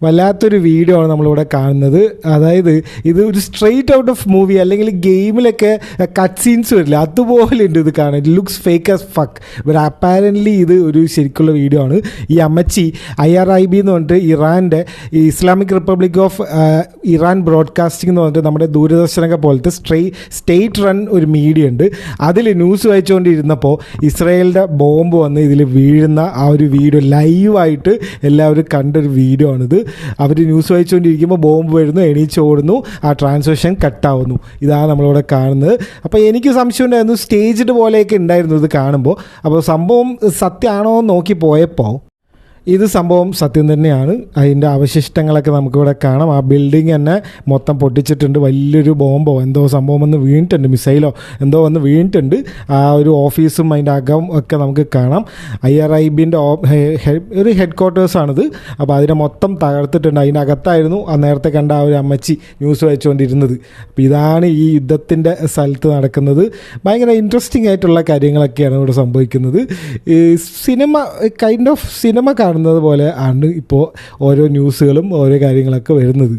വല്ലാത്തൊരു വീഡിയോ ആണ് നമ്മളിവിടെ കാണുന്നത്. അതായത് ഇത് ഒരു സ്ട്രെയിറ്റ് ഔട്ട് ഓഫ് മൂവി, അല്ലെങ്കിൽ ഗെയിമിലൊക്കെ കട്ട് സീൻസ് വരില്ല, അതുപോലെ ഉണ്ട് ഇത് കാണാൻ. It looks fake as fuck. But apparently ഇത് ഒരു ശരിക്കുള്ള വീഡിയോ ആണ്. ഈ അമ്മച്ചി IRIB എന്ന് പറഞ്ഞിട്ട് ഇറാൻ്റെ Islamic republic of Iran broadcasting എന്ന് പറഞ്ഞിട്ട് നമ്മുടെ ദൂരദർശനൊക്കെ പോലത്തെ സ്റ്റേറ്റ് റൺ ഒരു മീഡിയ ഉണ്ട്. അതിൽ ന്യൂസ് വായിച്ചുകൊണ്ടിരുന്നപ്പോൾ ഇസ്രായേലിൻ്റെ ബോംബ് വന്ന് ഇതിൽ വീഴുന്ന ആ ഒരു വീഡിയോ ലൈവായിട്ട് എല്ലാവരും കണ്ടൊരു വീഡിയോ ആണിത്. അവർ ന്യൂസ് വായിച്ചുകൊണ്ടിരിക്കുമ്പോൾ ബോംബ് വരുന്നു, എണീച്ച് ഓടുന്നു, ആ ട്രാൻസ്മിഷൻ കട്ടാവുന്നു. ഇതാണ് നമ്മളിവിടെ കാണുന്നത്. അപ്പോൾ എനിക്ക് സംശയം ഉണ്ടായിരുന്നു, സ്റ്റേജ്ഡ് പോലെയൊക്കെ ഉണ്ടായിരുന്നു ഇത് കാണുമ്പോൾ. അപ്പോൾ സംഭവം സത്യമാണോ എന്ന് നോക്കി പോയപ്പോൾ ഇത് സംഭവം സത്യം തന്നെയാണ്. അതിൻ്റെ അവശിഷ്ടങ്ങളൊക്കെ നമുക്കിവിടെ കാണാം. ആ ബിൽഡിംഗ് തന്നെ മൊത്തം പൊട്ടിച്ചിട്ടുണ്ട്. വലിയൊരു ബോംബോ എന്തോ സംഭവം വന്ന് വീണിട്ടുണ്ട്, മിസൈലോ എന്തോ വന്ന് വീണിട്ടുണ്ട്. ആ ഒരു ഓഫീസും അതിൻ്റെ അകം ഒക്കെ നമുക്ക് കാണാം. IRIBൻ്റെ ഒരു ഹെഡ് ക്വാർട്ടേഴ്സാണിത്. അപ്പോൾ അതിനെ മൊത്തം തകർത്തിട്ടുണ്ട്. അതിനകത്തായിരുന്നു ആ നേരത്തെ കണ്ട ആ ഒരു അമ്മച്ചി ന്യൂസ് വായിച്ചുകൊണ്ടിരുന്നത്. അപ്പോൾ ഇതാണ് ഈ യുദ്ധത്തിൻ്റെ സ്ഥലത്ത് നടക്കുന്നത്. ഭയങ്കര ഇൻട്രസ്റ്റിംഗ് ആയിട്ടുള്ള കാര്യങ്ങളൊക്കെയാണ് ഇവിടെ സംഭവിക്കുന്നത്. സിനിമ കാണുന്നത് പോലെ ആണ് ഇപ്പോൾ ഓരോ ന്യൂസുകളും ഓരോ കാര്യങ്ങളൊക്കെ വരുന്നത്.